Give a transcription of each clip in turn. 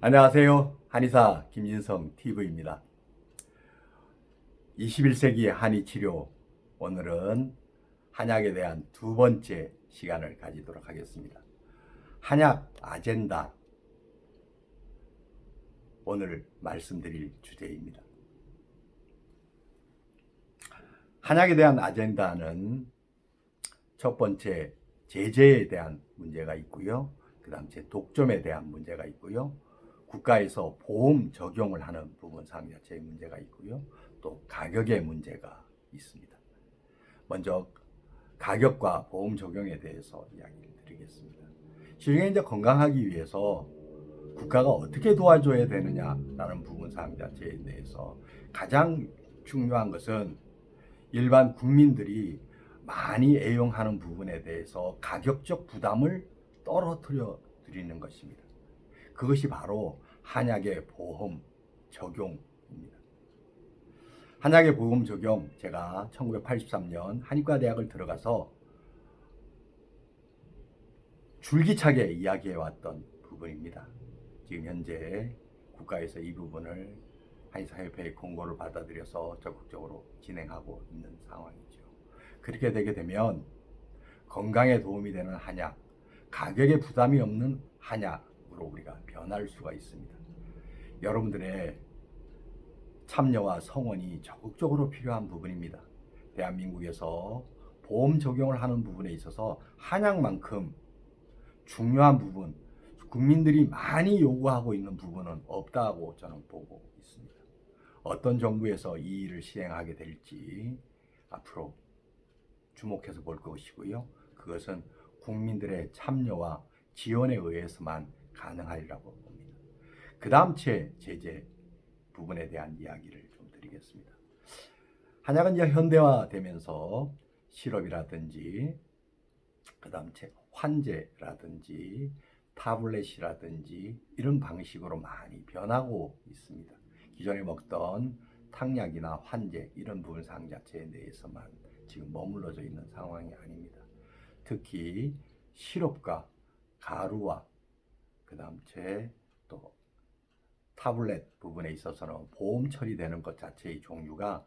안녕하세요. 한의사 김진성 TV입니다. 21세기 한의치료, 오늘은 한약에 대한 두 번째 시간을 가지도록 하겠습니다. 한약 아젠다, 오늘 말씀드릴 주제입니다. 한약에 대한 아젠다는 첫 번째 제재에 대한 문제가 있고요. 그 다음 독점에 대한 문제가 있고요. 국가에서 보험 적용을 하는 부분 사항 자체의 문제가 있고요. 또 가격의 문제가 있습니다. 먼저 가격과 보험 적용에 대해서 이야기를 드리겠습니다. 시중에 이제 건강하기 위해서 국가가 어떻게 도와줘야 되느냐라는 부분 사항 자체에 대해서 가장 중요한 것은 일반 국민들이 많이 애용하는 부분에 대해서 가격적 부담을 떨어뜨려 드리는 것입니다. 그것이 바로 한약의 보험 적용입니다. 한약의 보험 적용, 제가 1983년 한의과대학을 들어가서 줄기차게 이야기해왔던 부분입니다. 지금 현재 국가에서 이 부분을 한의사협회의 공고를 받아들여서 적극적으로 진행하고 있는 상황이죠. 그렇게 되게 되면 건강에 도움이 되는 한약, 가격에 부담이 없는 한약으로 우리가 변할 수가 있습니다. 여러분들의 참여와 성원이 적극적으로 필요한 부분입니다. 대한민국에서 보험 적용을 하는 부분에 있어서 한약만큼 중요한 부분, 국민들이 많이 요구하고 있는 부분은 없다고 저는 보고 있습니다. 어떤 정부에서 이 일을 시행하게 될지 앞으로 주목해서 볼 것이고요. 그것은 국민들의 참여와 지원에 의해서만 가능하리라고 봅니다. 그 다음 제재 부분에 대한 이야기를 좀 드리겠습니다. 한약은 이제 현대화되면서 시럽이라든지 그 다음 환제라든지 타블렛이라든지 이런 방식으로 많이 변하고 있습니다. 기존에 먹던 탕약이나 환제 이런 부분 사항 자체에 대해서만 지금 머물러져 있는 상황이 아닙니다. 특히 시럽과 가루와 그 다음 또 타블렛 부분에 있어서는 보험 처리되는 것 자체의 종류가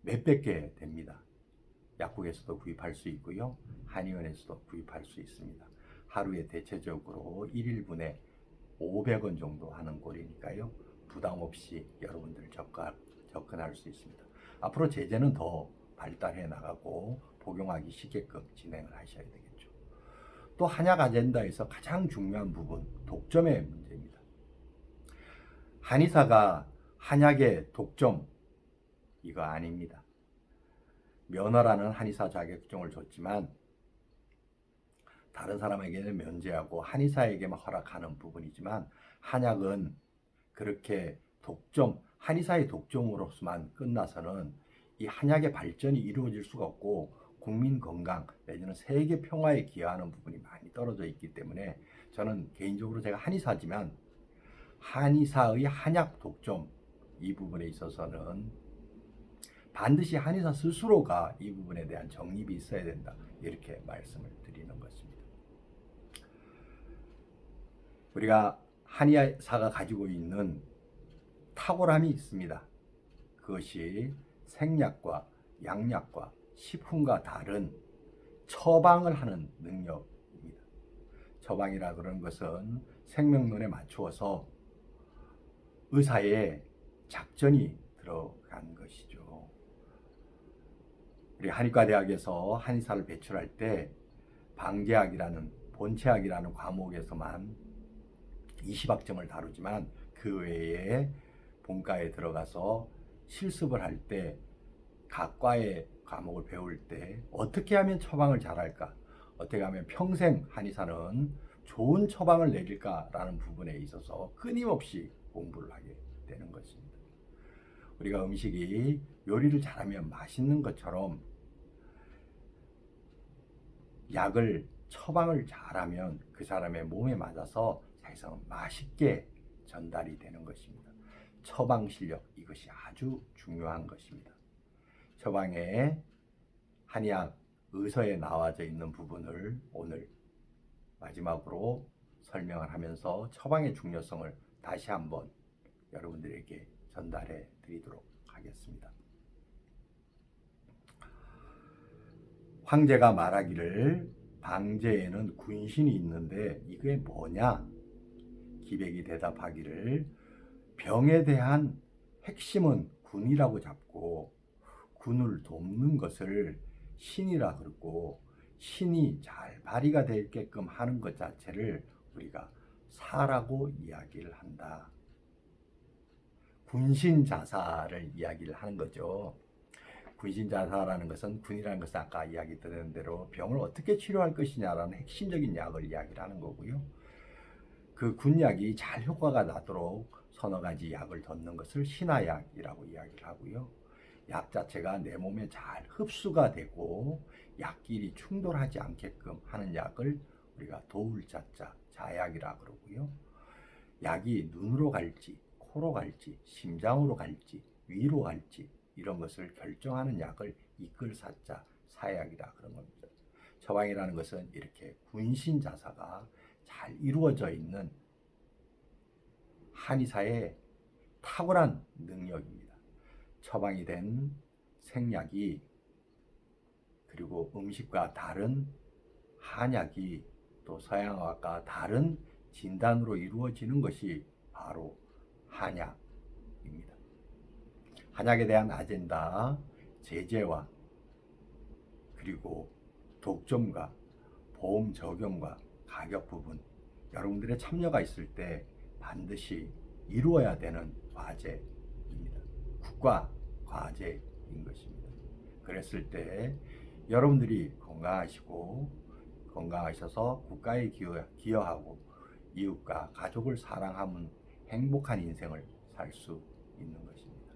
몇백 개 됩니다. 약국에서도 구입할 수 있고요. 한의원에서도 구입할 수 있습니다. 하루에 대체적으로 1일분에 500원 정도 하는 꼴이니까요. 부담 없이 여러분들 접근할 수 있습니다. 앞으로 제재는 더 발달해 나가고 복용하기 쉽게끔 진행을 하셔야 되겠죠. 또 한약 아젠다에서 가장 중요한 부분, 독점의 문제입니다. 한의사가 한약의 독점, 이거 아닙니다. 면허라는 한의사 자격증을 줬지만 다른 사람에게는 면제하고 한의사에게만 허락하는 부분이지만 한약은 그렇게 한의사의 독점으로서만 끝나서는 이 한약의 발전이 이루어질 수가 없고 국민 건강 내지는 세계 평화에 기여하는 부분이 많이 떨어져 있기 때문에 저는 개인적으로 제가 한의사지만 한의사의 한약 독점 이 부분에 있어서는 반드시 한의사 스스로가 이 부분에 대한 정립이 있어야 된다. 이렇게 말씀을 드리는 것입니다. 우리가 한의사가 가지고 있는 탁월함이 있습니다. 그것이 생약과 양약과 식품과 다른 처방을 하는 능력입니다. 처방이라 그런 것은 생명론에 맞추어서 의사의 작전이 들어간 것이죠. 우리 한의과대학에서 한의사를 배출할 때 본체학이라는 과목에서만 20학점을 다루지만 그 외에 본과에 들어가서 실습을 할 때 각 과의 과목을 배울 때 어떻게 하면 처방을 잘할까, 어떻게 하면 평생 한의사는 좋은 처방을 내릴까라는 부분에 있어서 끊임없이 공부를 하게 되는 것입니다. 우리가 음식이 요리를 잘하면 맛있는 것처럼 처방을 잘하면 그 사람의 몸에 맞아서 사실상 맛있게 전달이 되는 것입니다. 처방 실력, 이것이 아주 중요한 것입니다. 처방에 한의학 의서에 나와져 있는 부분을 오늘 마지막으로 설명을 하면서 처방의 중요성을 다시 한번 여러분들에게 전달해 드리도록 하겠습니다. 황제가 말하기를 방제에는 군신이 있는데 이게 뭐냐? 기백이 대답하기를 병에 대한 핵심은 군이라고 잡고 군을 돕는 것을 신이라 그러고 신이 잘 발휘가 되게끔 하는 것 자체를 우리가 사라고 이야기를 한다. 군신자사를 이야기를 하는 거죠. 군신자사라는 것은 군이라는 것은 아까 이야기 드린 대로 병을 어떻게 치료할 것이냐라는 핵심적인 약을 이야기를 하는 거고요. 그 군약이 잘 효과가 나도록 서너 가지 약을 덮는 것을 신화약이라고 이야기를 하고요. 약 자체가 내 몸에 잘 흡수가 되고 약끼리 충돌하지 않게끔 하는 약을 우리가 도울 자자, 자약이라 그러고요. 약이 눈으로 갈지, 코로 갈지, 심장으로 갈지, 위로 갈지 이런 것을 결정하는 약을 이끌 사자, 사약이라 그런 겁니다. 처방이라는 것은 이렇게 군신자사가 잘 이루어져 있는 한의사의 탁월한 능력입니다. 처방이 된 생약이 그리고 음식과 다른 한약이 또 서양화과 다른 진단으로 이루어지는 것이 바로 한약입니다. 한약에 대한 아젠다, 제재와 그리고 독점과 보험 적용과 가격 부분 여러분들의 참여가 있을 때 반드시 이루어야 되는 과제입니다. 국가 과제인 것입니다. 그랬을 때 여러분들이 건강하셔서 국가에 기여하고 이웃과 가족을 사랑하면 행복한 인생을 살 수 있는 것입니다.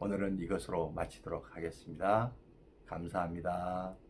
오늘은 이것으로 마치도록 하겠습니다. 감사합니다.